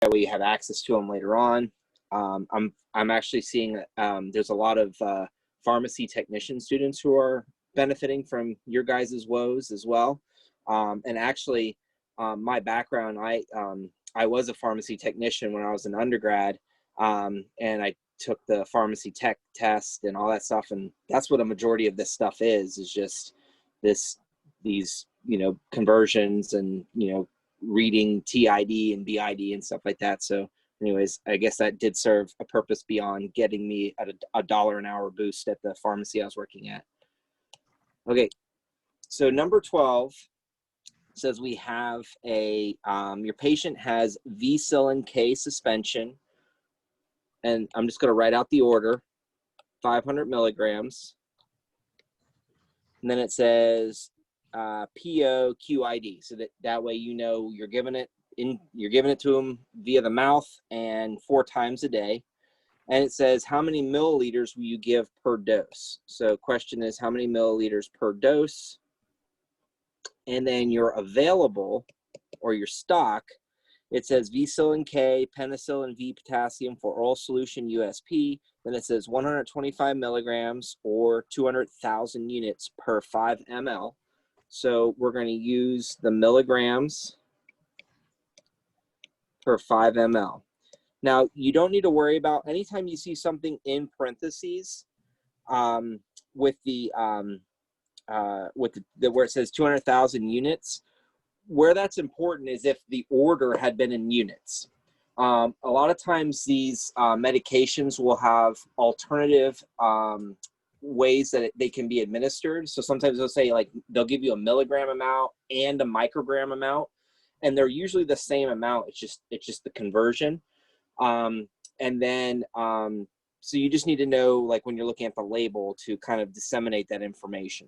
that way you have access to them later on. I'm actually seeing there's a lot of pharmacy technician students who are benefiting from your guys' woes as well. And actually, my background, I was a pharmacy technician when I was an undergrad, and I took the pharmacy tech test and all that stuff, and that's what a majority of this stuff is just these conversions and reading TID and BID and stuff like that. So anyways, I guess that did serve a purpose beyond getting me at a $1 an hour boost at the pharmacy I was working at. Okay, so number 12 says we have your patient has V-Silin K suspension, and I'm just going to write out the order, 500 milligrams. And then it says POQID, so that way you're giving it to them via the mouth and 4 times a day. And it says how many milliliters will you give per dose? So question is how many milliliters per dose? And then your available or your stock, it says V-Silin K, penicillin V potassium for oral solution USP. Then it says 125 milligrams or 200,000 units per 5 ml. So we're going to use the milligrams per 5 ml. Now, you don't need to worry about anytime you see something in parentheses with where it says 200,000 units. Where that's important is if the order had been in units. A lot of times these medications will have alternative ways that they can be administered. So sometimes they'll say they'll give you a milligram amount and a microgram amount, and they're usually the same amount. It's just the conversion. And then so you just need to know when you're looking at the label to kind of disseminate that information.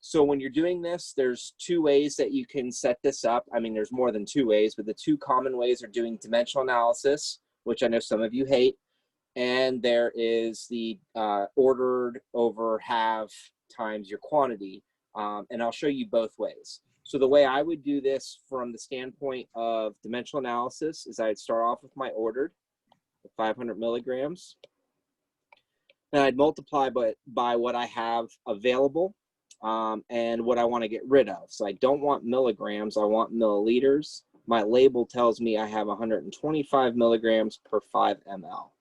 So when you're doing this, there's 2 ways that you can set this up. I mean, there's more than 2 ways, but the 2 common ways are doing dimensional analysis, which I know some of you hate. And there is the ordered over half times your quantity. And I'll show you both ways. So the way I would do this from the standpoint of dimensional analysis is I'd start off with my ordered, 500 milligrams. Then I'd multiply by what I have available and what I want to get rid of. So I don't want milligrams, I want milliliters. My label tells me I have 125 milligrams per 5 ml.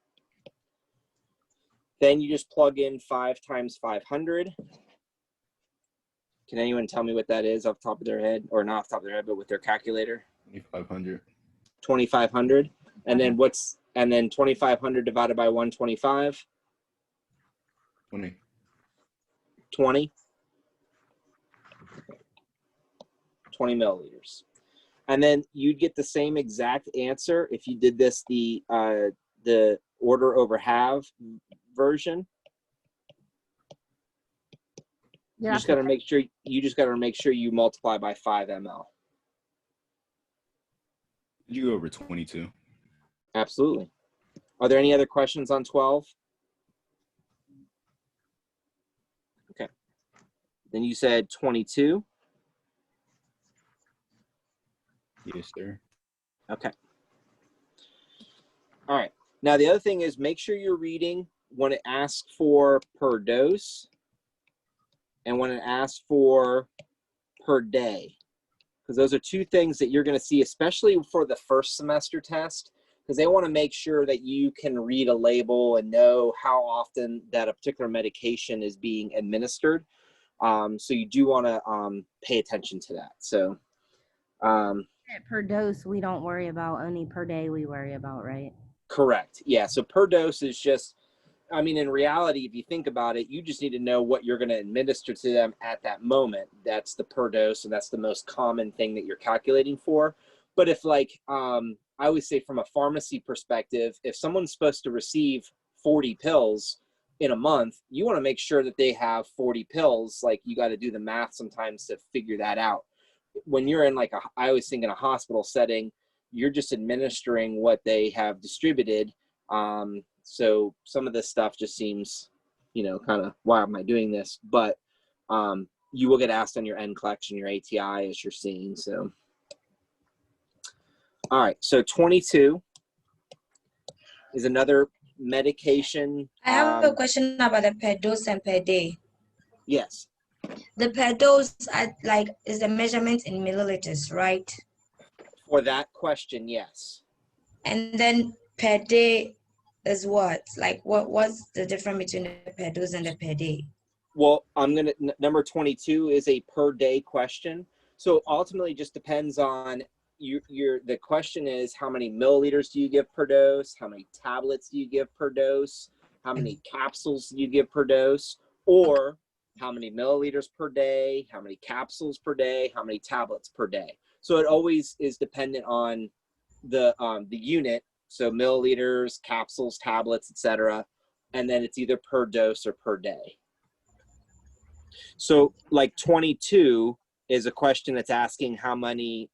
Then you just plug in 5 times 500. Can anyone tell me what that is off the top of their head? Or not off the top of their head, but with their calculator? 2,500. 2,500. And then 2,500 divided by 125? 20. 20? 20 milliliters. And then you'd get the same exact answer if you did this the order over half version. Yeah. You just got to make sure you multiply by 5 ml. Did you go over 22? Absolutely. Are there any other questions on 12? Okay. Then you said 22. Yes, sir. Okay. All right. Now, the other thing is make sure you're reading when it asks for per dose and when it asks for per day, because those are 2 things that you're going to see, especially for the first semester test, because they want to make sure that you can read a label and know how often that a particular medication is being administered. So you do want to pay attention to that. So per dose, we don't worry about, only per day we worry about, right? Correct. Yeah. So per dose is just, I mean, in reality, if you think about it, you just need to know what you're going to administer to them at that moment. That's the per dose, and that's the most common thing that you're calculating for. But if I always say from a pharmacy perspective, if someone's supposed to receive 40 pills in a month, you want to make sure that they have 40 pills. You got to do the math sometimes to figure that out. When you're in I always think in a hospital setting, you're just administering what they have distributed. So some of this stuff just seems, kind of, why am I doing this? But you will get asked on your NCLEX and your ATI as you're seeing. So, All right, so 22 is another medication. I have a question about the per dose and per day. Yes. The per dose, is the measurement in milliliters, right? For that question, yes. And then per day is what? Like, what's the difference between the per dose and the per day? Well, number 22 is a per day question. So ultimately, it just depends on the question is how many milliliters do you give per dose? How many tablets do you give per dose? How many capsules do you give per dose? Or how many milliliters per day? How many capsules per day? How many tablets per day? So it always is dependent on the unit. So milliliters, capsules, tablets, etc. And then it's either per dose or per day. So like 22 is a question that's asking how many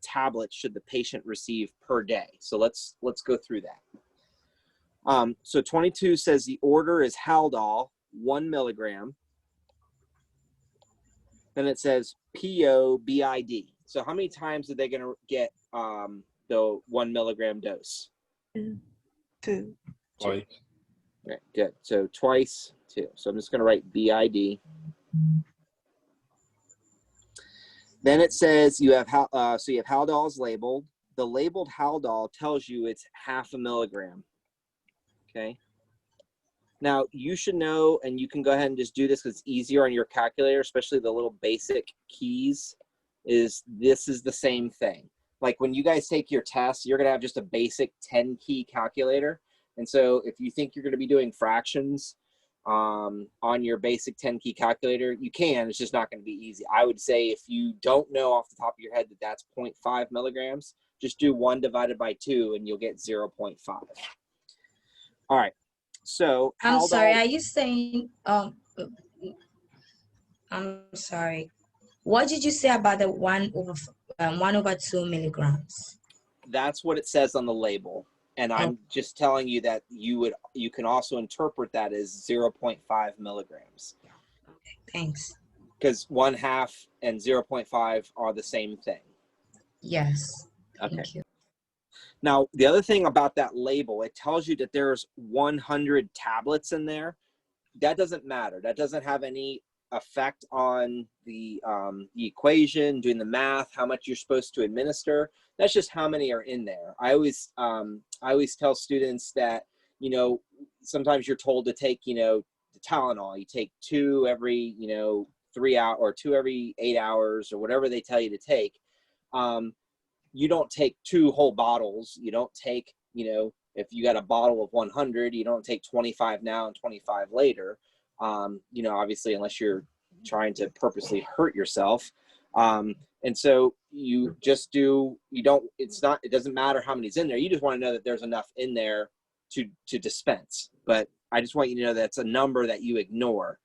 tablets should the patient receive per day. So let's go through that. So 22 says the order is Haldol, 1 milligram. Then it says PO/BID. So how many times are they going to get the 1 milligram dose? Two. Twice. Okay, good. So twice, 2. So I'm just going to write BID. Then it says you have Haldol is labeled. The labeled Haldol tells you it's 0.5 milligram. Okay. Now you should know, and you can go ahead and just do this because it's easier on your calculator, especially the little basic keys. This is the same thing. Like when you guys take your test, you're gonna have just a basic 10-key calculator. And so if you think you're going to be doing fractions on your basic 10-key calculator, you can. It's just not going to be easy. I would say if you don't know off the top of your head that that's 0.5 milligrams, just do 1 divided by 2 and you'll get 0.5. All right. So I'm sorry. Are you saying? I'm sorry. What did you say about the 1/2 milligrams? That's what it says on the label. And I'm just telling you that you can also interpret that as 0.5 milligrams. Okay, thanks. Because 1/2 and 0.5 are the same thing. Yes. Okay. Thank you. Now, the other thing about that label, it tells you that there's 100 tablets in there. That doesn't matter. That doesn't have any effect on the equation, doing the math, how much you're supposed to administer. That's just how many are in there. I always tell students that, sometimes you're told to take, the Tylenol. You take 2 every, 3 hours or 2 every 8 hours or whatever they tell you to take. You don't take 2 whole bottles. You don't take, if you got a bottle of 100, you don't take 25 now and 25 later. Obviously, unless you're trying to purposely hurt yourself. And so you just it doesn't matter how many's in there. You just want to know that there's enough in there to dispense. But I just want you to know that's a number that you ignore.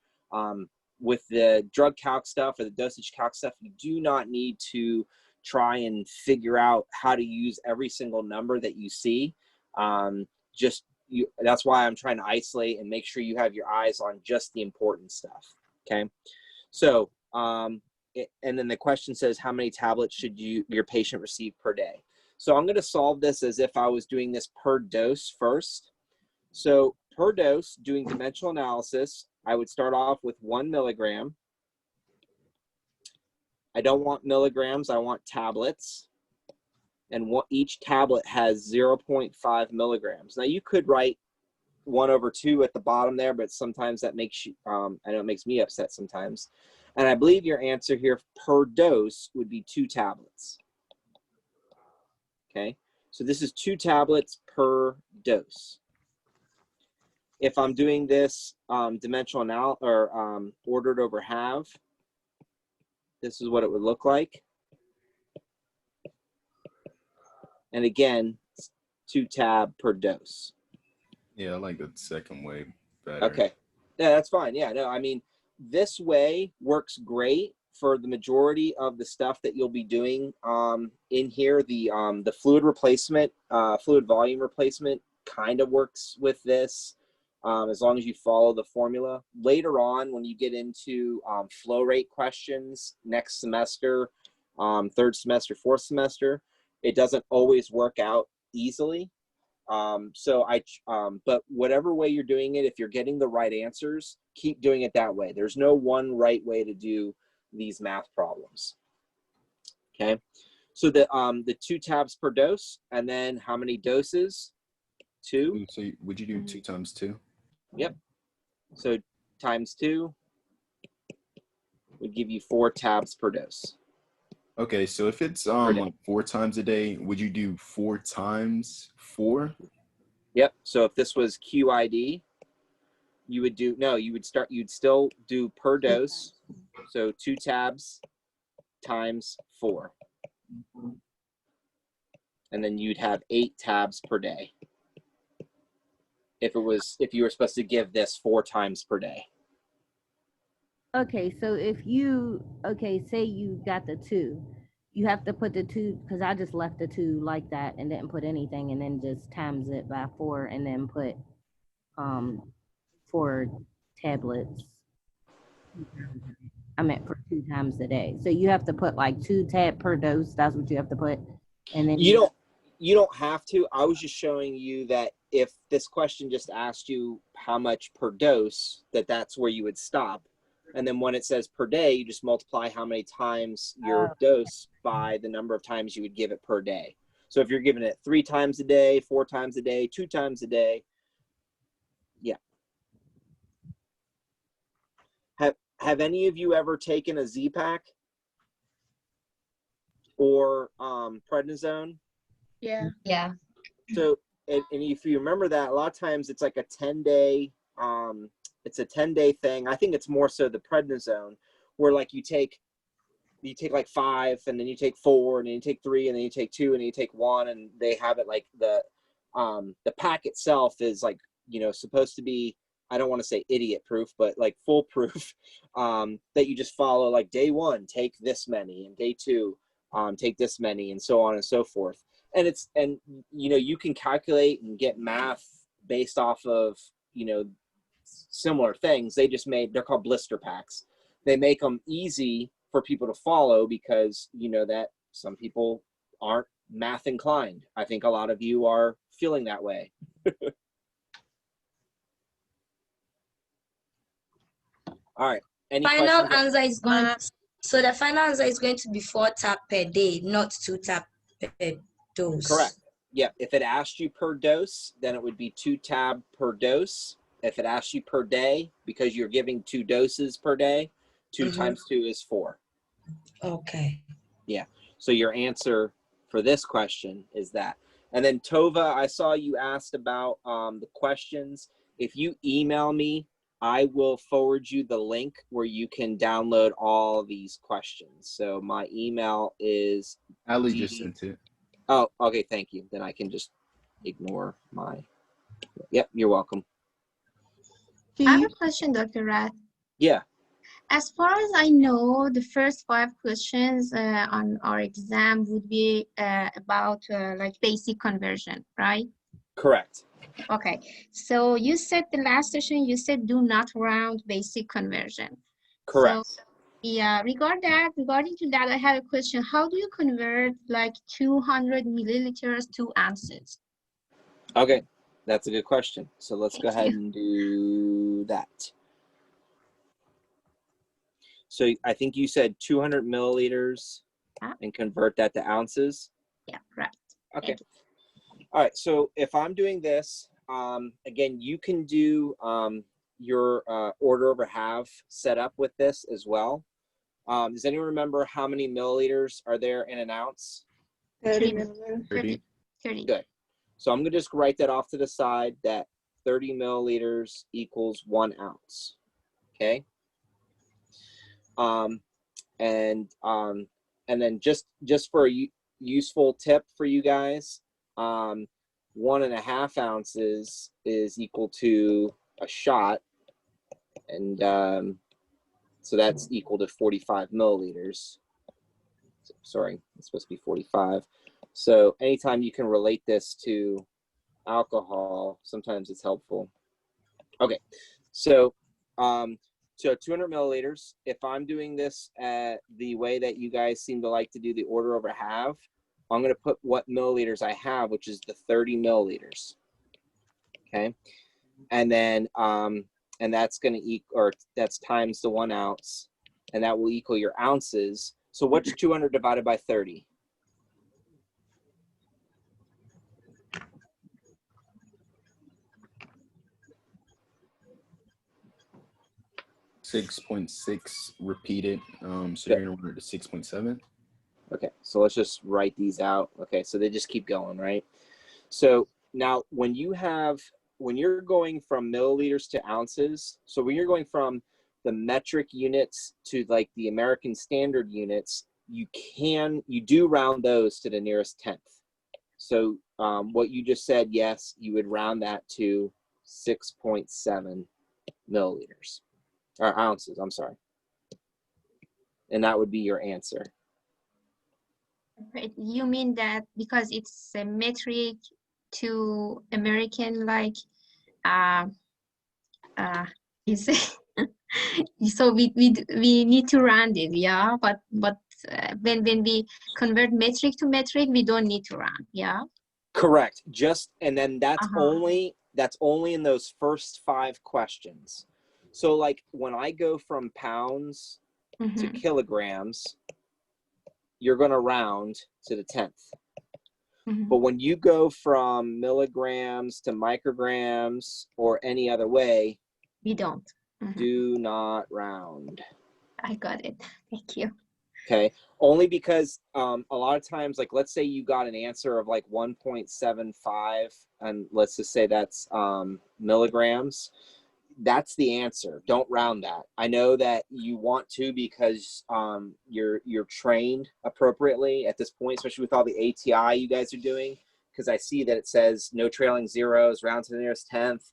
With the drug calc stuff or the dosage calc stuff, you do not need to try and figure out how to use every single number that you see. That's why I'm trying to isolate and make sure you have your eyes on just the important stuff. Okay. So, and then the question says, how many tablets should your patient receive per day? So I'm going to solve this as if I was doing this per dose first. So per dose, doing dimensional analysis, I would start off with 1 milligram. I don't want milligrams, I want tablets. And each tablet has 0.5 milligrams. Now you could write 1/2 at the bottom there, but sometimes that makes you, I know it makes me upset sometimes. And I believe your answer here per dose would be 2 tablets. Okay, so this is 2 tablets per dose. If I'm doing this dimensional ordered over half, this is what it would look like. And again, 2 tab per dose. Yeah, I like the second way better. Okay. Yeah, that's fine. Yeah, no, I mean, this way works great for the majority of the stuff that you'll be doing in here. The fluid replacement, fluid volume replacement kind of works with this as long as you follow the formula. Later on, when you get into flow rate questions next semester, 3rd semester, 4th semester, It doesn't always work out easily. But whatever way you're doing it, if you're getting the right answers, keep doing it that way. There's no one right way to do these math problems. Okay. So the 2 tabs per dose, and then how many doses? 2. So would you do 2 times 2? Yep. So times 2 would give you 4 tabs per dose. Okay, so if it's like 4 times a day, would you do 4 times 4? Yep. So if this was QID, you would do, no, you'd still do per dose. So 2 tabs times 4. And then you'd have 8 tabs per day. If you were supposed to give this 4 times per day. Okay, so if you, say you got the 2, you have to put the 2, because I just left the 2 like that and didn't put anything, and then just times it by 4 and then put 4 tablets. I meant for 2 times a day. So you have to put like 2 tab per dose. That's what you have to put. And then you don't have to. I was just showing you that if this question just asked you how much per dose, that's where you would stop. And then when it says per day, you just multiply how many times your dose by the number of times you would give it per day. So if you're giving it 3 times a day, 4 times a day, 2 times a day, yeah. Have any of you ever taken a Z-Pack or prednisone? Yeah. Yeah. So, and if you remember that, a lot of times it's like a 10-day, it's a 10-day thing. I think it's more so the prednisone, where like you take like 5, and then you take 4, and then you take 3, and then you take 2, and then you take 1, and they have it like the pack itself is like, supposed to be, I don't want to say idiot proof, but like foolproof, that you just follow, like day 1, take this many, and day 2, take this many, and so on and so forth. And you can calculate and get math based off of, similar things. They're called blister packs. They make them easy for people to follow because, that some people aren't math inclined. I think a lot of you are feeling that way. All right. Any Final questions? answer is going. So the final answer is going to be 4 tab per day, not 2 tab per dose. Correct. Yeah. If it asked you per dose, then it would be 2 tab per dose. If it asks you per day, because you're giving 2 doses per day, 2 times 2 is 4. Okay. Yeah. So your answer for this question is that. And then Tova, I saw you asked about the questions. If you email me, I will forward you the link where you can download all these questions. So my email is Ali just sent it. Oh, okay, thank you. Then I can just ignore my. Yep, you're welcome. I have a question, Dr. Rath. Yeah. As far as I know, the first 5 questions on our exam would be about like basic conversion, right? Correct. Okay. So you said the last session, you said do not round basic conversion. Correct. So, yeah, regarding to that, I have a question. How do you convert like 200 milliliters to ounces? Okay, that's a good question. So let's go Thank ahead you. and do that. So I think you said 200 milliliters and convert that to ounces. Yeah, right. Okay. All right. So if I'm doing this, again, you can do your order over half setup with this as well. Does anyone remember how many milliliters are there in an ounce? 30 30. 30. Good. So I'm going to just write that off to the side that 30 milliliters equals 1 ounce. Okay. And then just for a useful tip for you guys, 1.5 ounces is equal to a shot. And so that's equal to 45 milliliters. Sorry, it's supposed to be 45. So anytime you can relate this to alcohol, sometimes it's helpful. Okay, so 200 milliliters. If I'm doing this the way that you guys seem to like to do the order over half, I'm going to put what milliliters I have, which is the 30 milliliters. Okay. And then, and that's going to equal, or that's times the 1 ounce, and that will equal your ounces. So what's 200 divided by 30? 6.6 repeated. So you're gonna run it to 6.7. Okay, so let's just write these out. Okay, so they just keep going, right? So now when you're going from milliliters to ounces, so when you're going from the metric units to like the American standard units, you do round those to the nearest tenth. So what you just said, yes, you would round that to 6.7 milliliters, or ounces, I'm sorry. And that would be your answer. Right. You mean that because it's a metric to American, like, you say, so we need to round it, yeah. But when we convert metric to metric, we don't need to round, yeah. Correct. And then that's only in those first 5 questions. So like when I go from pounds to kilograms, you're going to round to the 10th. But when you go from milligrams to micrograms or any other way, we don't. Do not round. I got it. Thank you. Okay. Only because a lot of times, like let's say you got an answer of like 1.75, and let's just say that's milligrams. That's the answer. Don't round that. I know that you want to because you're trained appropriately at this point, especially with all the ATI you guys are doing, because I see that it says no trailing zeros, round to the nearest tenth.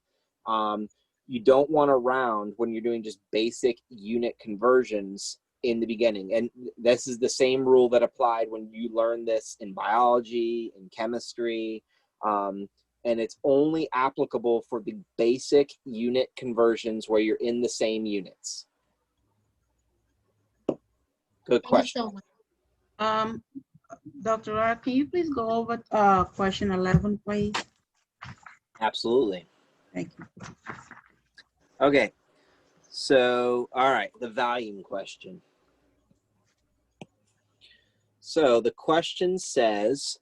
You don't want to round when you're doing just basic unit conversions in the beginning. And this is the same rule that applied when you learn this in biology, in chemistry, and it's only applicable for the basic unit conversions where you're in the same units. Good question. Dr. R, can you please go over question 11, please? Absolutely. Thank you. Okay, so, all right, the volume question. So the question says,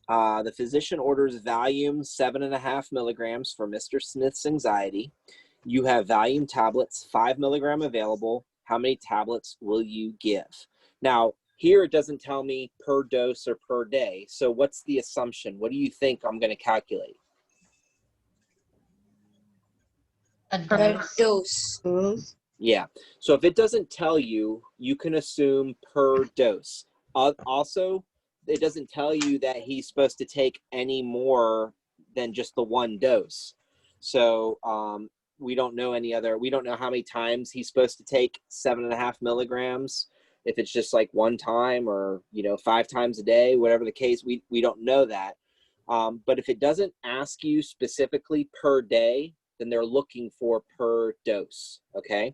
the physician orders Valium 7.5 milligrams for Mr. Smith's anxiety. You have Valium tablets, 5 milligram available. How many tablets will you give? Now, here it doesn't tell me per dose or per day. So what's the assumption? What do you think I'm going to calculate? Per dose. Yeah. So if it doesn't tell you, you can assume per dose. Also, it doesn't tell you that he's supposed to take any more than just the 1 dose. So we don't know we don't know how many times he's supposed to take 7.5 milligrams. If it's just like 1 time or, 5 times a day, whatever the case, we don't know that. But if it doesn't ask you specifically per day, then they're looking for per dose, okay?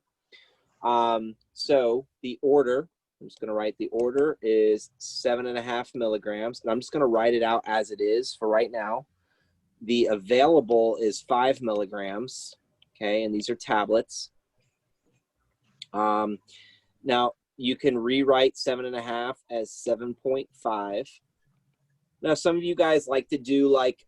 So the order, I'm just going to write the order is 7.5 milligrams, and I'm just going to write it out as it is for right now. The available is 5 milligrams, okay, and these are tablets. Now, you can rewrite 7.5 as 7.5. Now, some of you guys like to do like,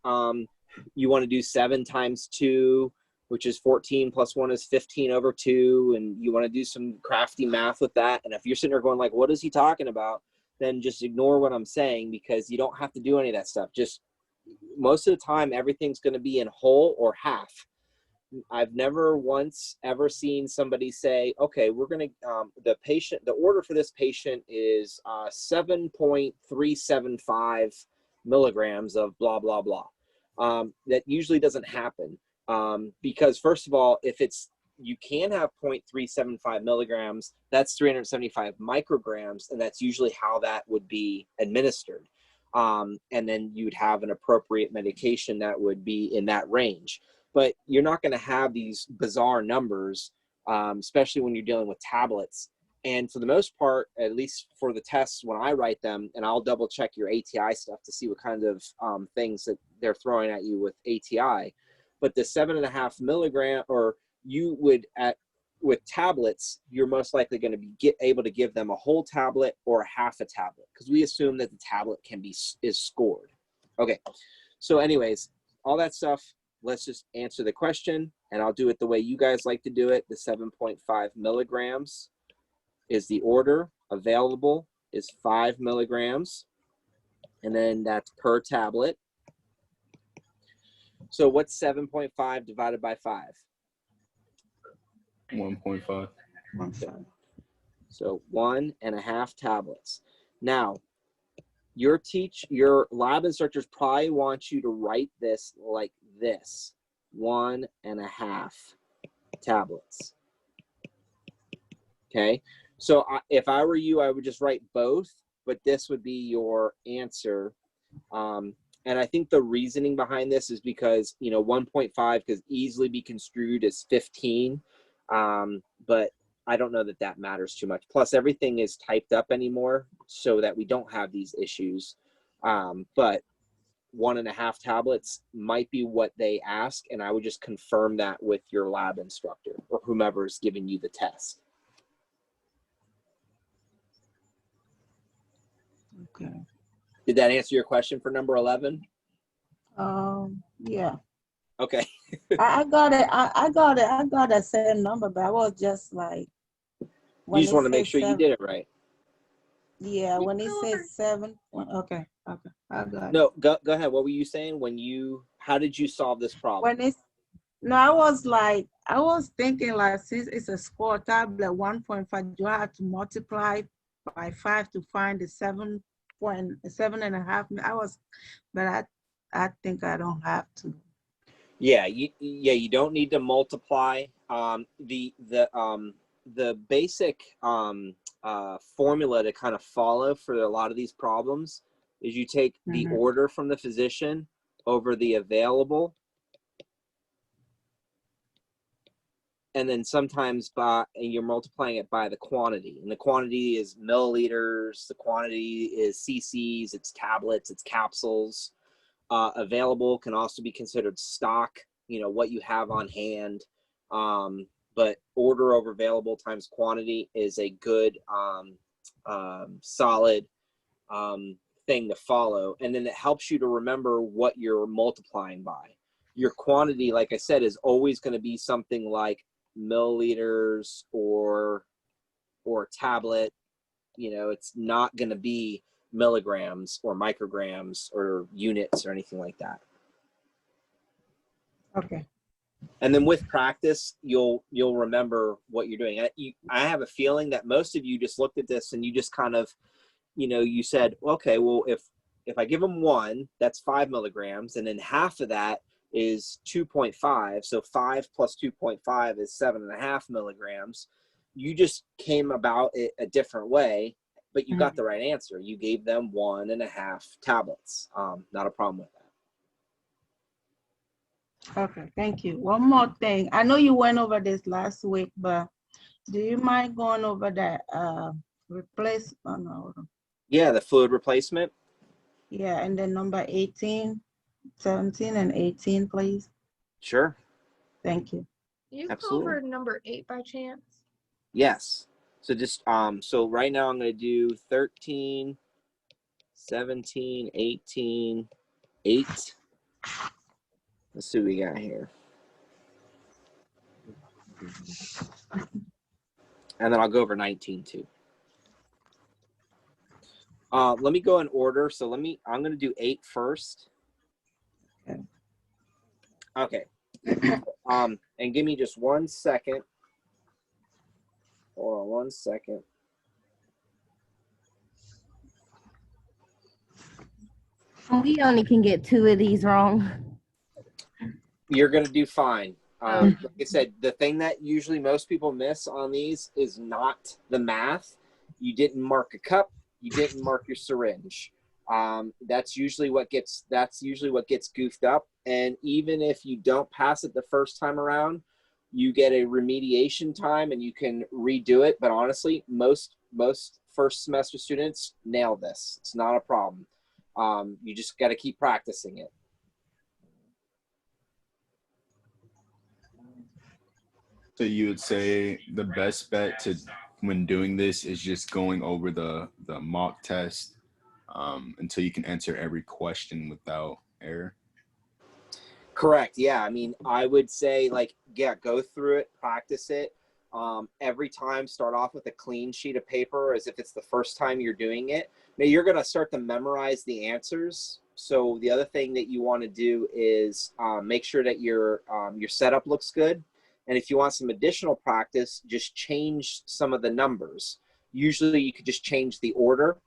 you want to do 7 times 2, which is 14 plus 1 is 15 over 2, and you want to do some crafty math with that. And if you're sitting there going like, what is he talking about? Then just ignore what I'm saying, because you don't have to do any of that stuff. Just most of the time, everything's going to be in whole or half. I've never once ever seen somebody say, okay, we're going to, the order for this patient is 7.375 milligrams of blah, blah, blah. That usually doesn't happen. Because first of all, you can have 0.375 milligrams, that's 375 micrograms, and that's usually how that would be administered. And then you'd have an appropriate medication that would be in that range. But you're not going to have these bizarre numbers, especially when you're dealing with tablets. And for the most part, at least for the tests when I write them, and I'll double check your ATI stuff to see what kind of things that they're throwing at you with ATI. But the 7.5 milligram, or you would with tablets, you're most likely going to be able to give them a whole tablet or half a tablet, because we assume that the tablet is scored. Okay, so anyways, all that stuff, let's just answer the question, and I'll do it the way you guys like to do it. The 7.5 milligrams is the order. Available is 5 milligrams, and then that's per tablet. So what's 7.5 divided by 5? 1.5. So 1.5 tablets. Now, your lab instructors probably want you to write this like this: 1.5 tablets. Okay, so if I were you, I would just write both, but this would be your answer. And I think the reasoning behind this is because, 1.5 could easily be construed as 15, but I don't know that matters too much. Plus, everything is typed up anymore so that we don't have these issues. But 1.5 tablets might be what they ask, and I would just confirm that with your lab instructor or whomever is giving you the test. Okay. Did that answer your question for number 11? Yeah. Okay. I got it. I got it. I got the same number, but I was just like, You just want to make sure you did it right. Yeah, when he says 7. Okay, I got it. No, go ahead. What were you saying how did you solve this problem? I was thinking like, since it's a score tablet 1.5, do I have to multiply by 5 to find the 7.5? But I think I don't have to. Yeah, you don't need to multiply. The basic formula to kind of follow for a lot of these problems is you take the order from the physician over the available, and then sometimes and you're multiplying it by the quantity, and the quantity is milliliters, the quantity is cc's, it's tablets, it's capsules. Available can also be considered stock, what you have on hand. But order over available times quantity is a good solid thing to follow. And then it helps you to remember what you're multiplying by. Your quantity, like I said, is always going to be something like milliliters or tablet. It's not going to be milligrams or micrograms or units or anything like that. Okay. And then with practice, you'll remember what you're doing. I have a feeling that most of you just looked at this and you just kind of, you said, okay, well, if I give them 1, that's 5 milligrams, and then half of that is 2.5. So 5 plus 2.5 is 7.5 milligrams. You just came about it a different way, but you got the right answer. You gave them 1.5 tablets. Not a problem with that. Okay, thank you. One more thing. I know you went over this last week, but do you mind going over that Yeah, the fluid replacement. Yeah, and then number 18, 17, and 18, please. Sure. Thank you. You go Absolutely. over number 8 by chance? Yes. So just so right now I'm going to do 13, 17, 18, 8. Let's see what we got here. And then I'll go over 19 too. Let me go in order. So I'm going to do 8 first. Okay. And give me just 1 second. Hold on 1 second. We only can get 2 of these wrong. You're going to do fine. Like I said, the thing that usually most people miss on these is not the math. You didn't mark a cup. You didn't mark your syringe. That's usually what gets goofed up. And even if you don't pass it the first time around, you get a remediation time and you can redo it. But honestly, most first semester students nail this. It's not a problem. You just got to keep practicing it. So you would say the best bet to when doing this is just going over the mock test until you can answer every question without error? Correct. Yeah. I mean, I would say, like, yeah, go through it, practice it. Every time, start off with a clean sheet of paper as if it's the first time you're doing it. Now, you're going to start to memorize the answers. So the other thing that you want to do is make sure that your setup looks good. And if you want some additional practice, just change some of the numbers. Usually you could just change the order,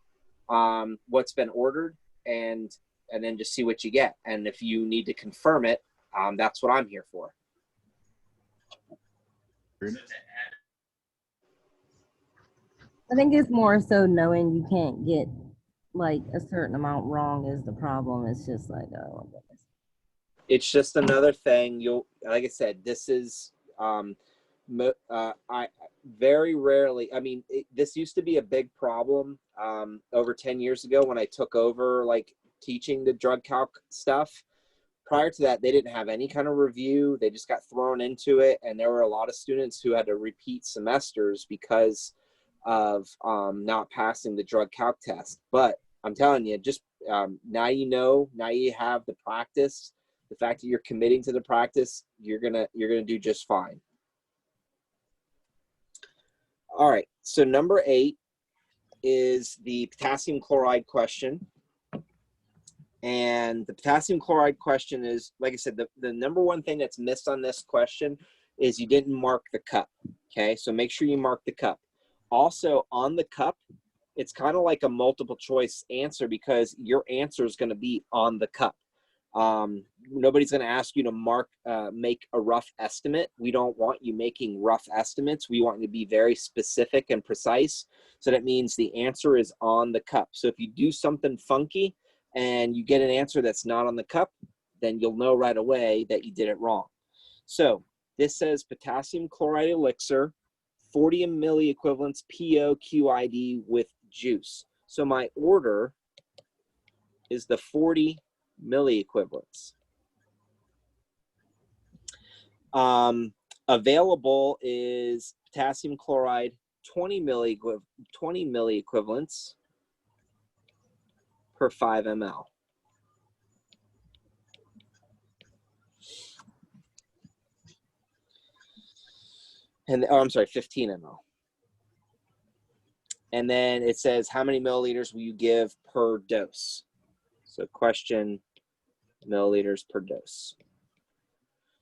what's been ordered, and then just see what you get. And if you need to confirm it, that's what I'm here for. I think it's more so knowing you can't get like a certain amount wrong is the problem. It's just like, oh my goodness. It's just another thing. Like I said, this is, I very rarely, I mean, this used to be a big problem over 10 years ago when I took over like teaching the drug calc stuff. Prior to that, they didn't have any kind of review. They just got thrown into it. And there were a lot of students who had to repeat semesters because of not passing the drug calc test. But I'm telling you, just now you know, now you have the practice. The fact that you're committing to the practice, you're gonna do just fine. All right, so number 8 is the potassium chloride question. And the potassium chloride question is, like I said, the number one thing that's missed on this question is you didn't mark the cup, okay? So make sure you mark the cup. Also, on the cup, it's kind of like a multiple choice answer because your answer is gonna be on the cup. Nobody's going to ask you to make a rough estimate. We don't want you making rough estimates. We want you to be very specific and precise. So that means the answer is on the cup. So if you do something funky and you get an answer that's not on the cup, then you'll know right away that you did it wrong. So this says potassium chloride elixir, 40 milliequivalents PO/QID with juice. So my order is the 40 milliequivalents. Available is potassium chloride 20 milliequivalents per 5 ml. And I'm sorry, 15 ml. And then it says, how many milliliters will you give per dose? So question, milliliters per dose.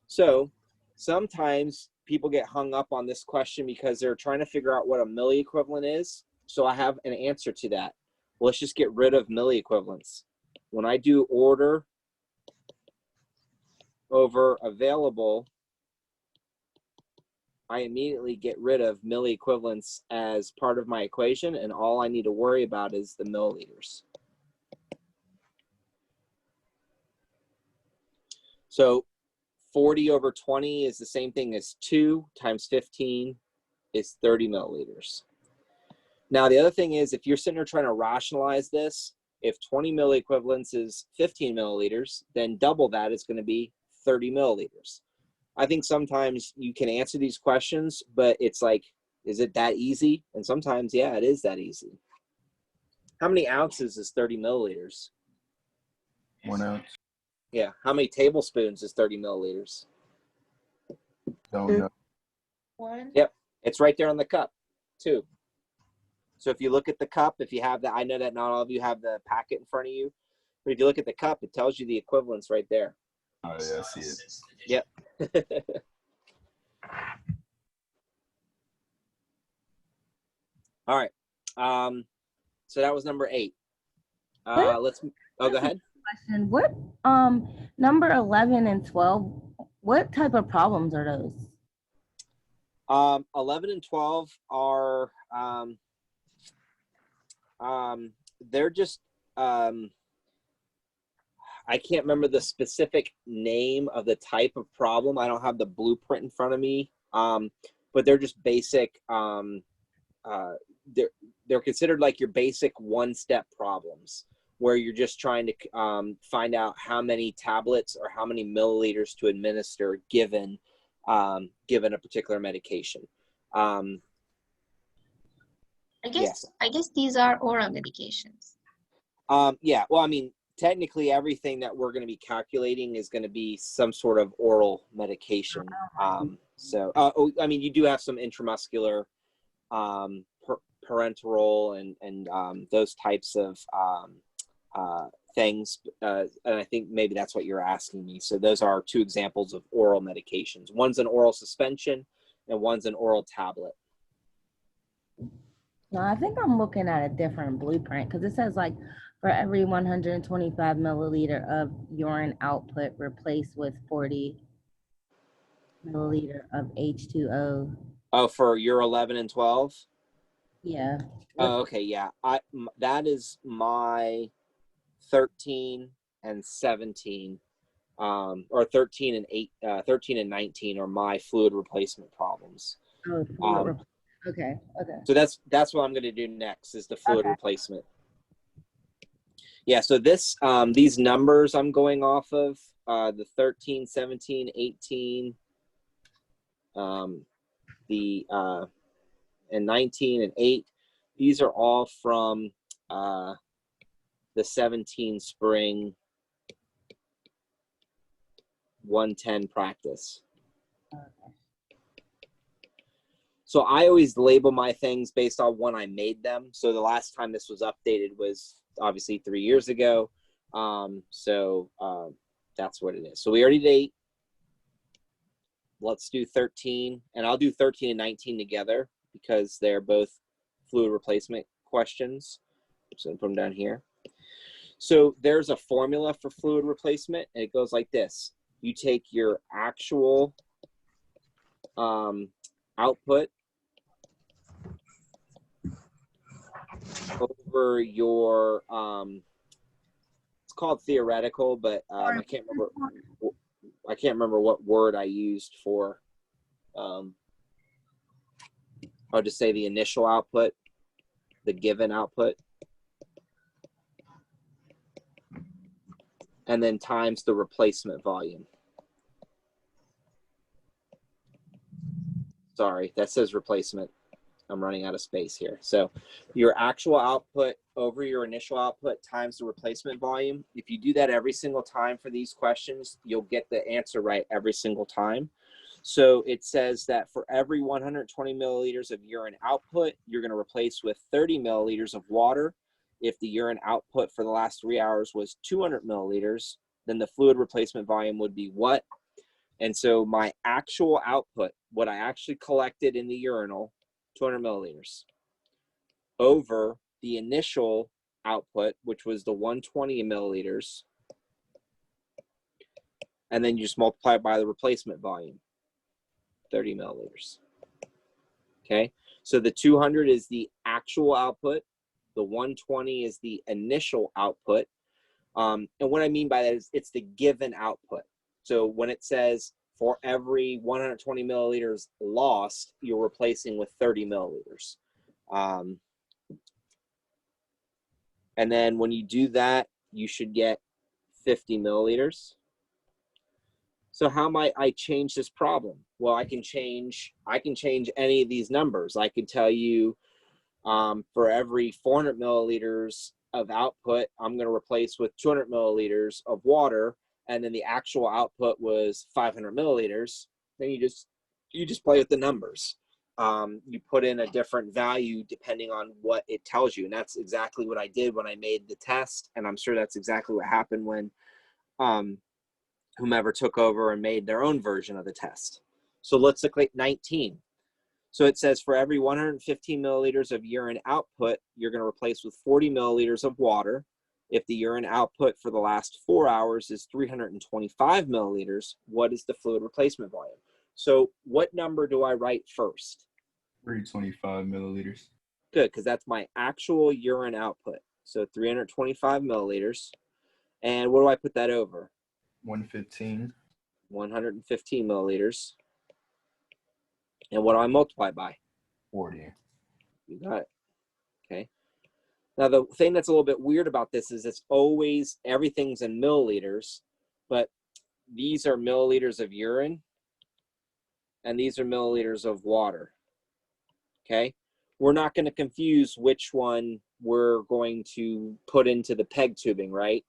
So sometimes people get hung up on this question because they're trying to figure out what a milliequivalent is. So I have an answer to that. Well, let's just get rid of milliequivalents. When I do order over available, I immediately get rid of milliequivalents as part of my equation, and all I need to worry about is the milliliters. So 40 over 20 is the same thing as 2 times 15 is 30 milliliters. Now, the other thing is, if you're sitting there trying to rationalize this, if 20 milliequivalents is 15 milliliters, then double that is going to be 30 milliliters. I think sometimes you can answer these questions, but it's like, is it that easy? And sometimes, yeah, it is that easy. How many ounces is 30 milliliters? 1 ounce. Yeah. How many tablespoons is 30 milliliters? Don't know. 1. Yep. It's right there on the cup, 2. So if you look at the cup, if you have that, I know that not all of you have the packet in front of you, but if you look at the cup, it tells you the equivalence right there. Oh, yeah, I see it. Yep. All right. So that was number 8. Go ahead. Question. What number 11 and 12, what type of problems are those? 11 and 12 are they're just I can't remember the specific name of the type of problem. I don't have the blueprint in front of me, but they're just basic. They're considered like your basic one-step problems, where you're just trying to find out how many tablets or how many milliliters to administer given given a particular medication. I guess these are oral medications. Yeah, well, I mean, technically everything that we're going to be calculating is going to be some sort of oral medication. So, I mean, you do have some intramuscular, parenteral, and those types of things. And I think maybe that's what you're asking me. So those are two examples of oral medications. One's an oral suspension and one's an oral tablet. No, I think I'm looking at a different blueprint because it says like for every 125 milliliter of urine output, replace with 40 milliliter of H2O. Oh, for your 11 and 12? Yeah. Oh, okay, yeah. That is my 13 and 17, or 13 and 13 and 19 are my fluid replacement problems. Oh, okay. So that's what I'm going to do next is the fluid replacement. Yeah, so this these numbers I'm going off of, the 13, 17, 18, and 19 and 8, these are all from the 17 spring 110 practice. So I always label my things based on when I made them. So the last time this was updated was obviously 3 years ago. That's what it is. So we already did 8. Let's do 13, and I'll do 13 and 19 together because they're both fluid replacement questions. So put them down here. So there's a formula for fluid replacement, and it goes like this. You take your actual output over your, it's called theoretical, but I can't remember what word I used for, I'll just say the initial output, the given output, and then times the replacement volume. Sorry, that says replacement. I'm running out of space here. So your actual output over your initial output times the replacement volume. If you do that every single time for these questions, you'll get the answer right every single time. So it says that for every 120 milliliters of urine output, you're going to replace with 30 milliliters of water. If the urine output for the last 3 hours was 200 milliliters, then the fluid replacement volume would be what? And so my actual output, what I actually collected in the urinal, 200 milliliters, over the initial output, which was the 120 milliliters, and then you just multiply it by the replacement volume, 30 milliliters. Okay, so the 200 is the actual output, the 120 is the initial output, and what I mean by that is it's the given output. So when it says for every 120 milliliters lost, you're replacing with 30 milliliters. And then when you do that, you should get 50 milliliters. So how might I change this problem? Well, I can change any of these numbers. I can tell you for every 400 milliliters of output, I'm going to replace with 200 milliliters of water, and then the actual output was 500 milliliters. Then you just play with the numbers. You put in a different value depending on what it tells you, and that's exactly what I did when I made the test, and I'm sure that's exactly what happened when whomever took over and made their own version of the test. So let's look at 19. So it says for every 115 milliliters of urine output, you're going to replace with 40 milliliters of water. If the urine output for the last 4 hours is 325 milliliters, what is the fluid replacement volume? So what number do I write first? 325 milliliters. Good, because that's my actual urine output. So 325 milliliters. And what do I put that over? 115. 115 milliliters. And what do I multiply by? 40. You got it. Okay. Now, the thing that's a little bit weird about this is it's always, everything's in milliliters, but these are milliliters of urine, and these are milliliters of water. Okay. We're not going to confuse which one we're going to put into the PEG tubing, right?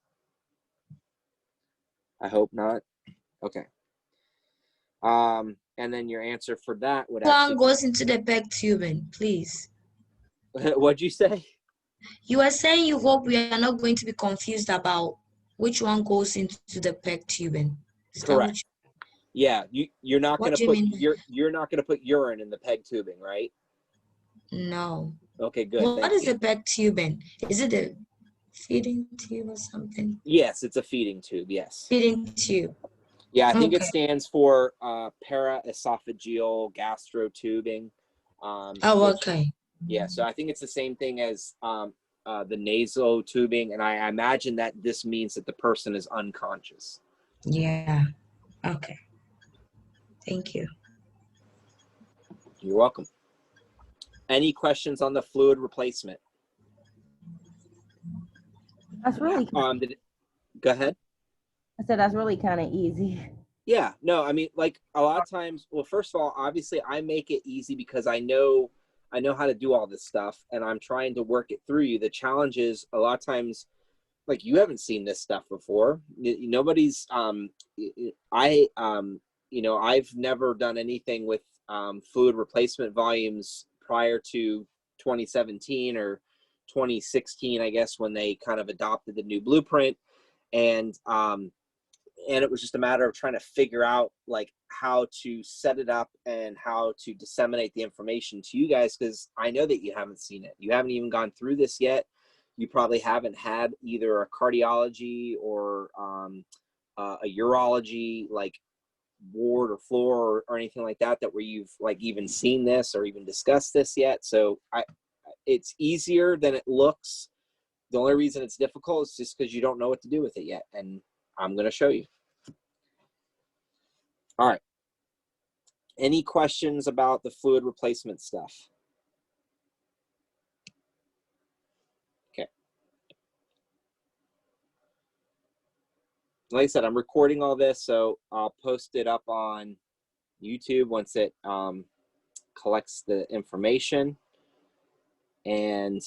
I hope not. Okay. And then your answer for that would One actually goes into the PEG tubing, please. What'd you say? You are saying you hope we are not going to be confused about which one goes into the PEG tubing. Is that what Correct. Yeah, you're not What going do to you put mean? you're not going to put urine in the PEG tubing, right? No. Okay, good. What Thank is you. the PEG tubing? Is it a feeding tube or something? Yes, it's a feeding tube. Yes. Feeding tube. Yeah, I think it Okay. stands for paraesophageal gastrotubing. Oh, Which, okay. yeah, so I think it's the same thing as the nasal tubing, and I imagine that this means that the person is unconscious. Yeah. Okay. Thank you. You're welcome. Any questions on the fluid replacement? That's really, Go ahead. I said that's really kind of easy. Yeah, no, I mean, like a lot of times, well, first of all, obviously I make it easy because I know how to do all this stuff, and I'm trying to work it through you. The challenge is a lot of times, like, you haven't seen this stuff before. Nobody's, I've never done anything with fluid replacement volumes prior to 2017 or 2016, I guess, when they kind of adopted the new blueprint. And it was just a matter of trying to figure out like how to set it up and how to disseminate the information to you guys, because I know that you haven't seen it. You haven't even gone through this yet. You probably haven't had either a cardiology or a urology like ward or floor or anything like that where you've like even seen this or even discussed this yet. So it's easier than it looks. The only reason it's difficult is just because you don't know what to do with it yet, and I'm going to show you. All right. Any questions about the fluid replacement stuff? Okay. Like I said, I'm recording all this, so I'll post it up on YouTube once it collects the information. And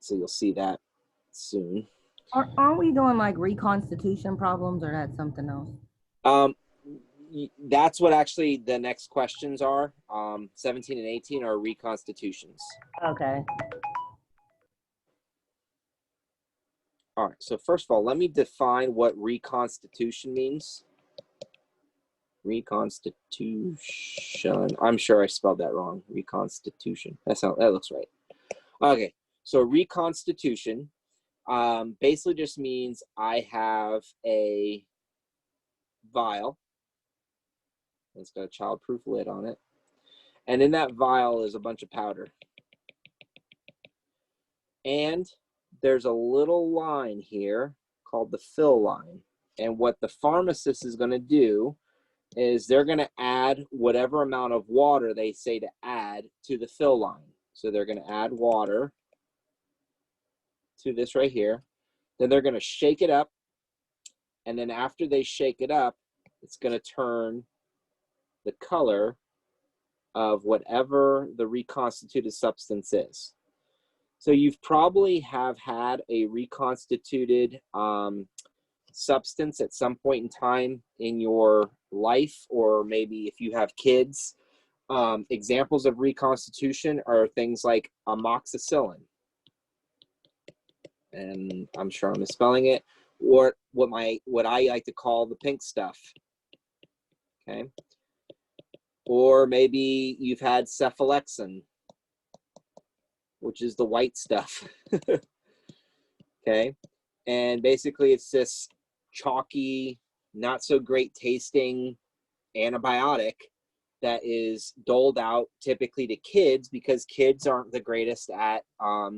so you'll see that soon. Aren't we doing like reconstitution problems, or that's something else? That's what actually the next questions are. 17 and 18 are reconstitutions. Okay. All right, so first of all, let me define what reconstitution means. Reconstitution. I'm sure I spelled that wrong. Reconstitution. That looks right. Okay, so reconstitution basically just means I have a vial. It's got a childproof lid on it. And in that vial is a bunch of powder. And there's a little line here called the fill line. And what the pharmacist is going to do is they're going to add whatever amount of water they say to add to the fill line. So they're going to add water to this right here. Then they're going to shake it up. And then after they shake it up, it's going to turn the color of whatever the reconstituted substance is. So you've probably have had a reconstituted substance at some point in time in your life, or maybe if you have kids. Examples of reconstitution are things like amoxicillin, and I'm sure I'm misspelling it, or what I like to call the pink stuff. Okay. Or maybe you've had cephalexin, which is the white stuff. Okay. And basically it's this chalky, not so great tasting antibiotic that is doled out typically to kids, because kids aren't the greatest at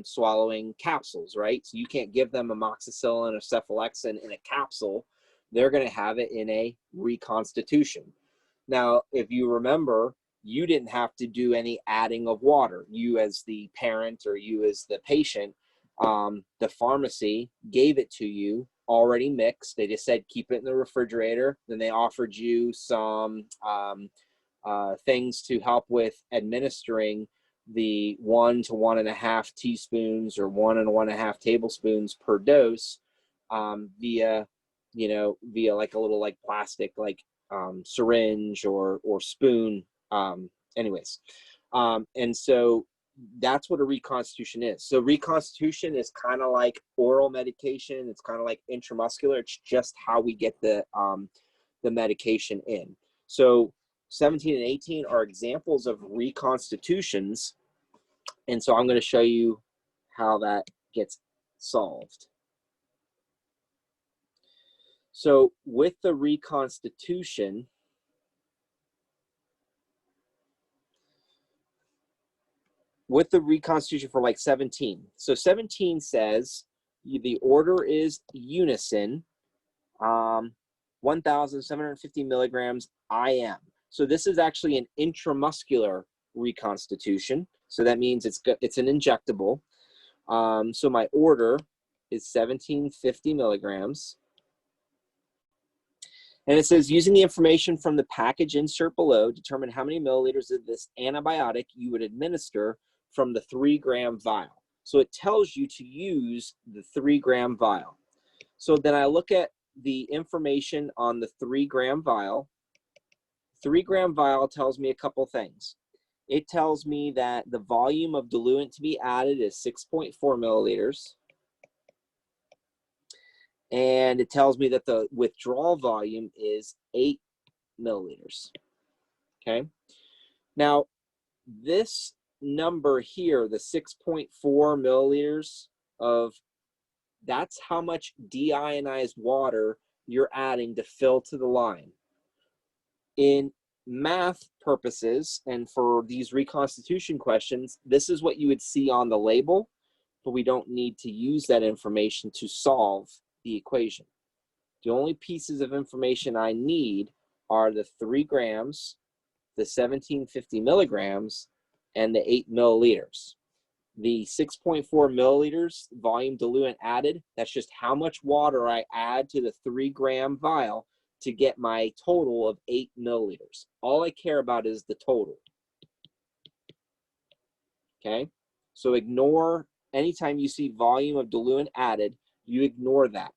swallowing capsules, right? So you can't give them amoxicillin or cephalexin in a capsule. They're going to have it in a reconstitution. Now, if you remember, you didn't have to do any adding of water. You as the parent or you as the patient, the pharmacy gave it to you already mixed. They just said, keep it in the refrigerator. Then they offered you some things to help with administering the 1 to 1.5 teaspoons or 1 and 1.5 tablespoons per dose via like a little like plastic, like syringe or spoon. Anyways, and so that's what a reconstitution is. So reconstitution is kind of like oral medication. It's kind of like intramuscular. It's just how we get the medication in. So 17 and 18 are examples of reconstitutions. And so I'm going to show you how that gets solved. So with the reconstitution, for like 17. So 17 says the order is unison, 1,750 milligrams IM. So this is actually an intramuscular reconstitution. So that means it's an injectable. So my order is 1,750 milligrams. And it says, using the information from the package insert below, determine how many milliliters of this antibiotic you would administer from the 3-gram vial. So it tells you to use the 3-gram vial. So then I look at the information on the 3-gram vial. 3-gram vial tells me a couple things. It tells me that the volume of diluent to be added is 6.4 milliliters. And it tells me that the withdrawal volume is 8 milliliters. Okay. Now, this number here, the 6.4 milliliters that's how much deionized water you're adding to fill to the line. In math purposes, and for these reconstitution questions, this is what you would see on the label, but we don't need to use that information to solve the equation. The only pieces of information I need are the 3 grams, the 1,750 milligrams, and the 8 milliliters. The 6.4 milliliters volume diluent added, that's just how much water I add to the 3-gram vial to get my total of 8 milliliters. All I care about is the total. Okay, so ignore anytime you see volume of diluent added, you ignore that.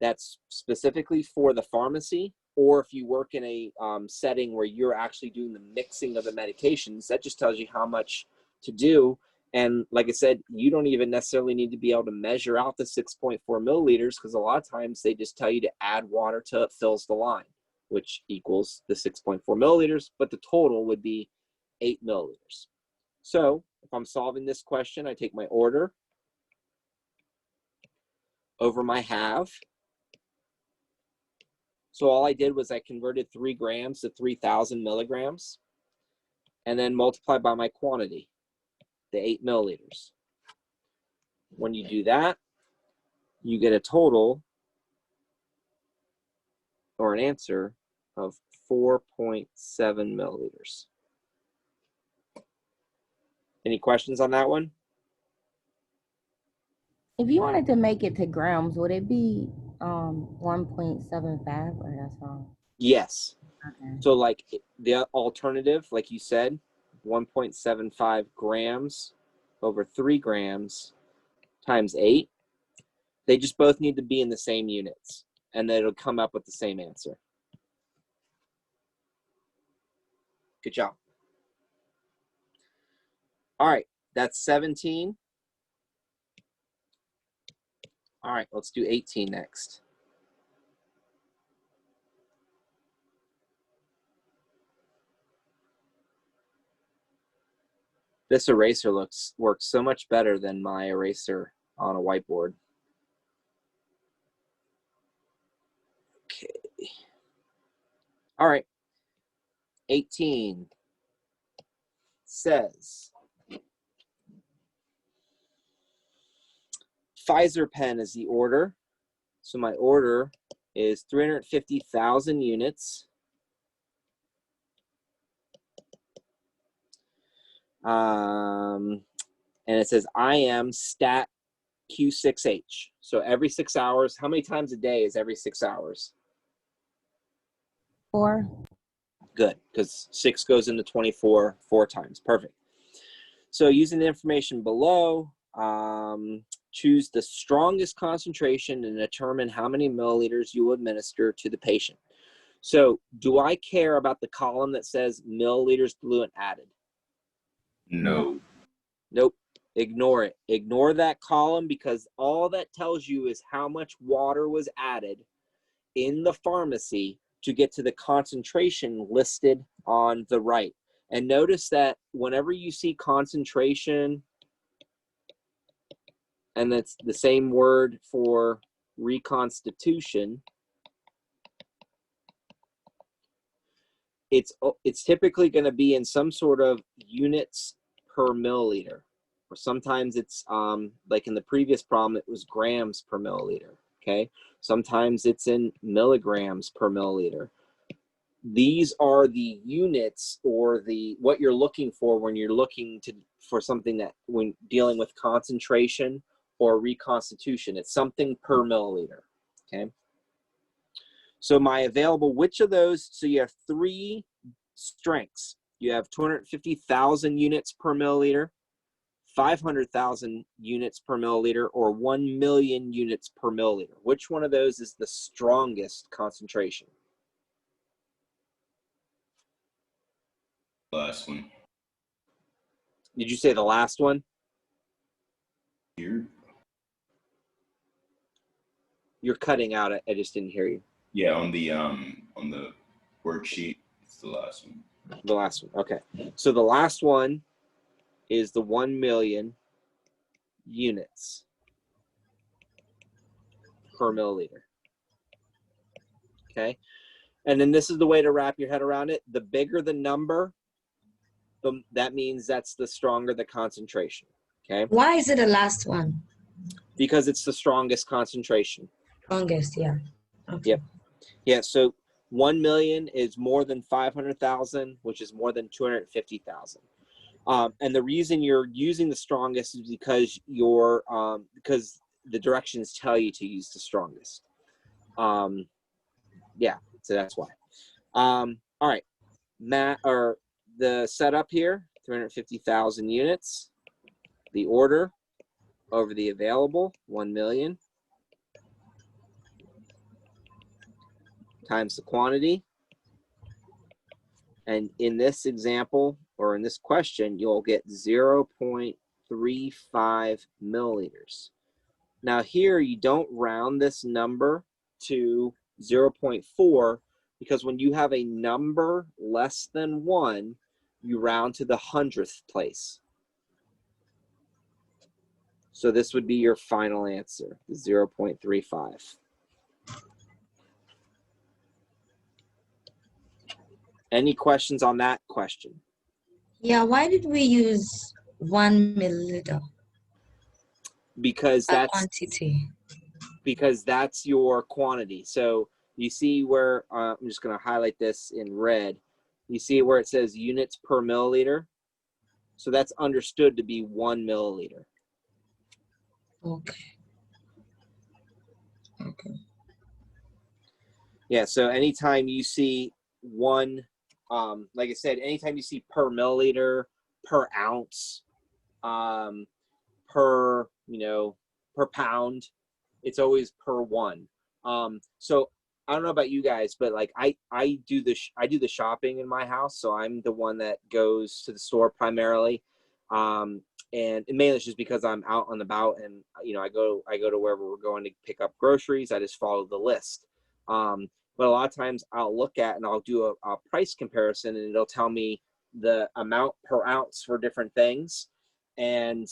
That's specifically for the pharmacy, or if you work in a setting where you're actually doing the mixing of the medications, that just tells you how much to do. And like I said, you don't even necessarily need to be able to measure out the 6.4 milliliters, because a lot of times they just tell you to add water till it fills the line, which equals the 6.4 milliliters, but the total would be 8 milliliters. So if I'm solving this question, I take my order over my half. So all I did was I converted 3 grams to 3,000 milligrams and then multiplied by my quantity, the 8 milliliters. When you do that, you get a total or an answer of 4.7 milliliters. Any questions on that one? If you wanted to make it to grams, would it be 1.75 or that's wrong? Yes. Okay. So like the alternative, like you said, 1.75 grams over 3 grams times 8. They just both need to be in the same units, and then it'll come up with the same answer. Good job. All right, that's 17. All right, let's do 18 next. This eraser works so much better than my eraser on a whiteboard. Okay. All right. 18. says Pfizer pen is the order. So my order is 350,000 units. And it says IM stat Q6H. So every 6 hours, how many times a day is every 6 hours? 4. Good, because 6 goes into 24 4 times. Perfect. So using the information below, choose the strongest concentration and determine how many milliliters you will administer to the patient. So do I care about the column that says milliliters diluent added? No. Nope. Ignore it. Ignore that column, because all that tells you is how much water was added in the pharmacy to get to the concentration listed on the right. And notice that whenever you see concentration, and that's the same word for reconstitution, it's typically going to be in some sort of units per milliliter, or sometimes it's like in the previous problem it was grams per milliliter. Okay, sometimes it's in milligrams per milliliter. These are the units, or the what you're looking for when you're looking for something that, when dealing with concentration or reconstitution, it's something per milliliter. Okay, so my available, which of those, so you have 3 strengths. You have 250,000 units per milliliter, 500,000 units per milliliter, or 1 million units per milliliter. Which one of those is the strongest concentration? Last one. Did you say the last one? Here. You're cutting out. I just didn't hear you. Yeah, on the worksheet, it's the last one. The last one. Okay. So the last one is the 1 million units per milliliter. Okay. And then this is the way to wrap your head around it. The bigger the number, that means that's the stronger the concentration. Okay. Why is it the last one? Because it's the strongest concentration. Strongest, yeah. Okay. Yep. Yeah. So 1 million is more than 500,000, which is more than 250,000. And the reason you're using the strongest is because because the directions tell you to use the strongest. Yeah, so that's why. All right, or the setup here, 350,000 units. The order over the available, 1 million, times the quantity. And in this example, or in this question, you'll get 0.35 milliliters. Now here, you don't round this number to 0.4, because when you have a number less than 1, you round to the 100th place. So this would be your final answer, 0.35. Any questions on that question? Yeah, why did we use 1 milliliter? Because That quantity. because that's your quantity. So you see where, I'm just going to highlight this in red. You see where it says units per milliliter? So that's understood to be 1 milliliter. Okay. Okay. Yeah, so anytime you see one, like I said, anytime you see per milliliter, per ounce, per pound, it's always per 1. So I don't know about you guys, but like I do the shopping in my house, so I'm the one that goes to the store primarily, and mainly it's just because I'm out on the about, and I go to wherever we're going to pick up groceries. I just follow the list. But a lot of times I'll look at and I'll do a price comparison, and it'll tell me the amount per ounce for different things, and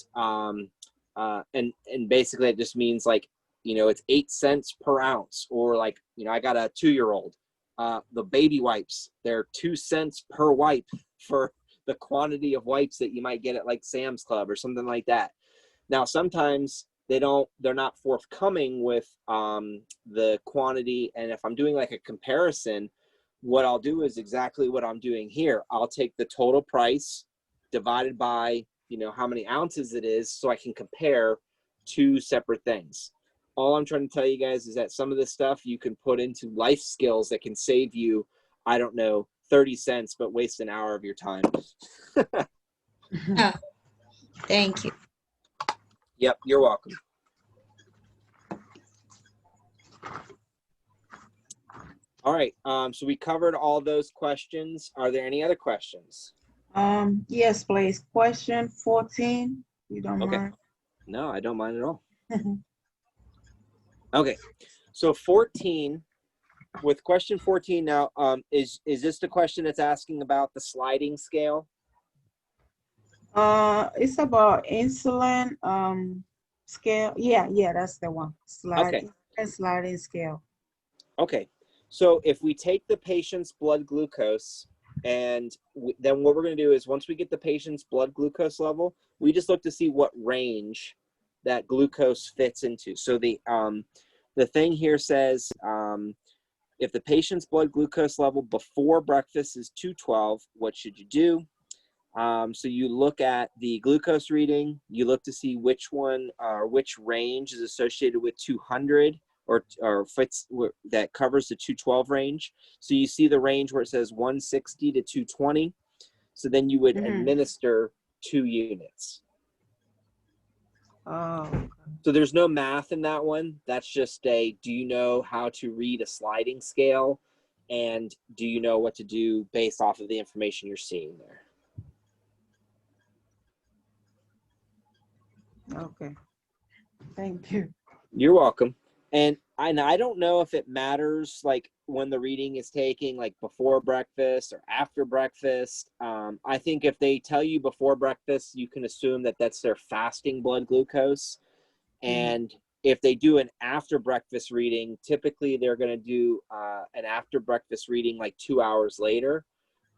basically it just means like, it's 8 cents per ounce, or like, I got a 2-year-old, the baby wipes, they're 2 cents per wipe for the quantity of wipes that you might get at like Sam's Club or something like that. Now, sometimes they're not forthcoming with the quantity. And if I'm doing like a comparison, what I'll do is exactly what I'm doing here. I'll take the total price divided by, you know, how many ounces it is, so I can compare two separate things. All I'm trying to tell you guys is that some of this stuff you can put into life skills that can save you, I don't know, 30 cents, but waste an hour of your time. Ah, thank you. Yep, you're welcome. All right, so we covered all those questions. Are there any other questions? Yes, please. Question 14. You don't Okay. mind? No, I don't mind at all. Okay, so 14, with question 14 now, is this the question that's asking about the sliding scale? It's about insulin scale. Yeah, that's the one. Sliding scale. Okay, so if we take the patient's blood glucose, and then what we're going to do is once we get the patient's blood glucose level, we just look to see what range that glucose fits into. So the thing here says if the patient's blood glucose level before breakfast is 212, what should you do? So you look at the glucose reading, you look to see which one or which range is associated with 200 or fits that covers the 212 range. So you see the range where it says 160 to 220. So then you would administer 2 units. Oh. So there's no math in that one. That's just do you know how to read a sliding scale? And do you know what to do based off of the information you're seeing there? Okay. Thank you. You're welcome. And I don't know if it matters like when the reading is taking like before breakfast or after breakfast. I think if they tell you before breakfast, you can assume that that's their fasting blood glucose. And if they do an after breakfast reading, typically they're going to do an after breakfast reading like 2 hours later.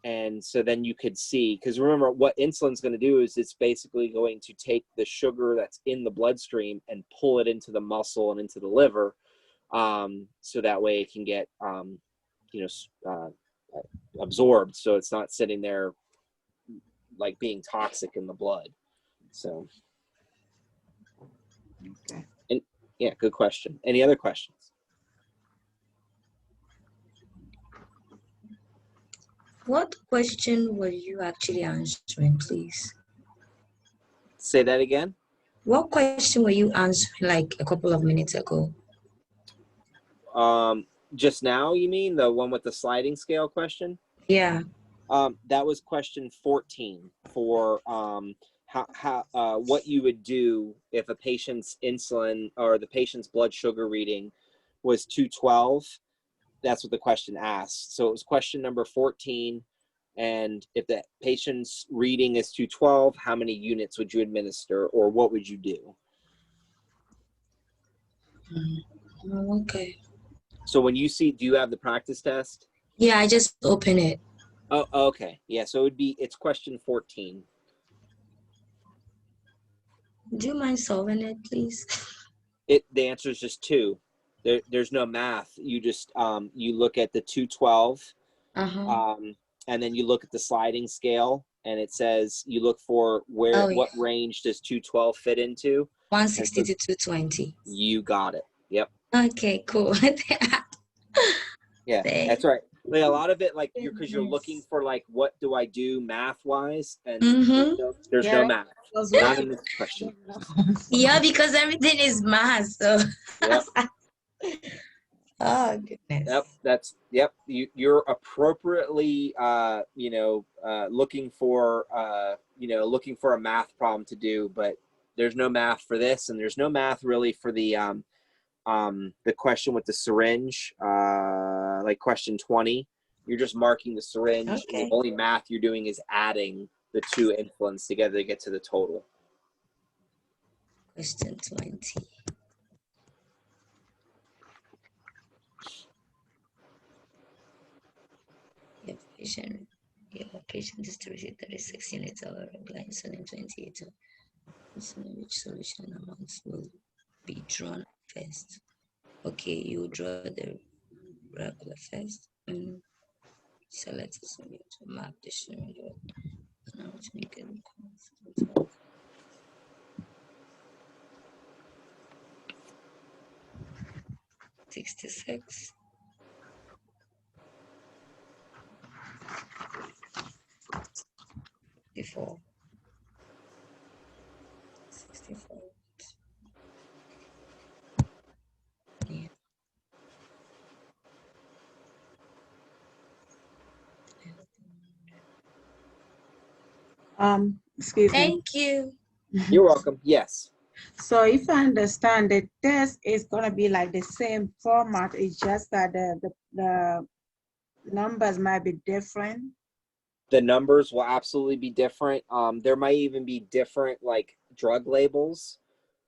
And so then you could see, because remember what insulin's going to do is it's basically going to take the sugar that's in the bloodstream and pull it into the muscle and into the liver. So that way it can get, absorbed. So it's not sitting there like being toxic in the blood. So. Okay. And yeah, good question. Any other questions? What question were you actually answering, please? Say that again. What question were you answering like a couple of minutes ago? Just now, you mean the one with the sliding scale question? Yeah. That was question 14 for what you would do if a patient's insulin or the patient's blood sugar reading was 212. That's what the question asked. So it was question number 14. And if the patient's reading is 212, how many units would you administer or what would you do? Oh, okay. So when you see, do you have the practice test? Yeah, I just opened it. Oh, okay. Yeah, so it's question 14. Do you mind solving it, please? The answer is just 2. There's no math. You just you look at the 212, and then you look at the sliding scale, and it says you look for what range does 212 fit into? 160 to 220. You got it. Yep. Okay, cool. Yeah, that's right. Like a lot of it, like because you're looking for like what do I do math wise, and there's no math. Not in this question. Yeah, because everything is math. So. Yep. Oh goodness. Yep. You're appropriately looking for looking for a math problem to do, but there's no math for this, and there's no math really for the question with the syringe, like question 20. You're just marking the syringe. Okay. And the only math you're doing is adding the 2 insulins together to get to the total. Question 20. Patient. Your patient is to receive 36 units of regular insulin 28. Insulin, which solution amounts will be drawn first? Okay, you draw the regular first. Select a solution to map the scenario. Now to make it constant. 66. Before 64. Yeah. Excuse me. Thank you. You're welcome. Yes. So if I understand, the test is gonna be like the same format. It's just that the numbers might be different. The numbers will absolutely be different. There might even be different like drug labels,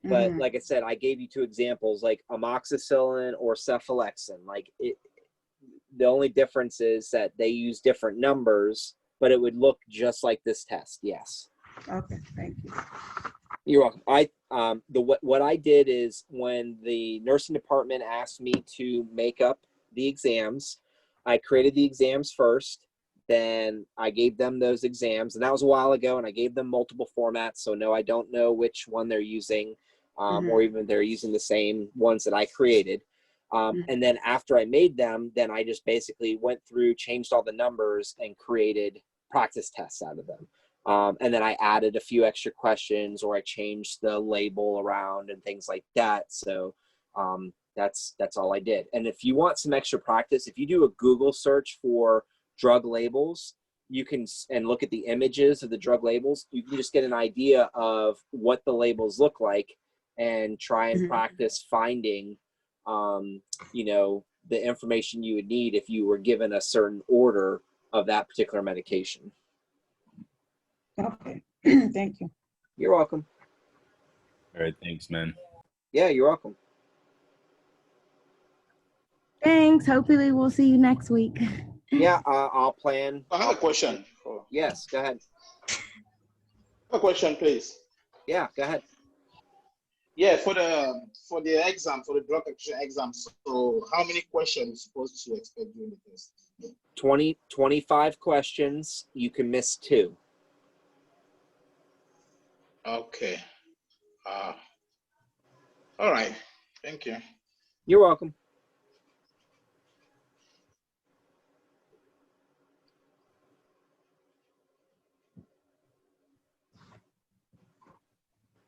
but like I said, I gave you 2 examples, like amoxicillin or cephalexin. Like the only difference is that they use different numbers, but it would look just like this test. Yes. Okay, thank you. You're welcome. What I did is when the nursing department asked me to make up the exams, I created the exams first. Then I gave them those exams, and that was a while ago, and I gave them multiple formats. So no, I don't know which one they're using, or even they're using the same ones that I created. And then after I made them, then I just basically went through, changed all the numbers, and created practice tests out of them. And then I added a few extra questions, or I changed the label around and things like that. So that's all I did. And if you want some extra practice, if you do a Google search for drug labels, you can, and look at the images of the drug labels, you can just get an idea of what the labels look like and try and practice finding, you know, the information you would need if you were given a certain order of that particular medication. Okay, thank you. You're welcome. All right, thanks, man. Yeah, you're welcome. Thanks. Hopefully we'll see you next week. Yeah, I'll plan. I have a question. Yes, go ahead. A question, please. Yeah, go ahead. Yeah, for the exam, for the drug application exam, so how many questions are you supposed to expect during the test? 25 questions. You can miss 2. Okay. All right. Thank you. You're welcome.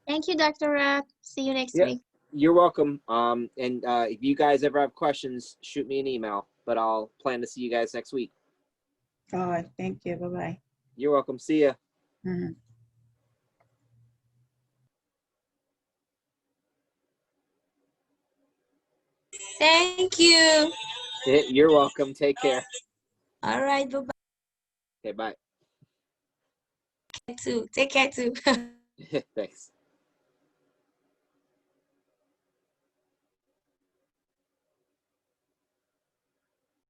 Thank you, Dr. Rack. See you next Yeah. week. You're welcome. And if you guys ever have questions, shoot me an email, but I'll plan to see you guys next week. All right, thank you. Bye-bye. You're welcome. See ya. Thank you. You're welcome. Take care. All right. Bye-bye. Okay, bye. Take care too. Thanks.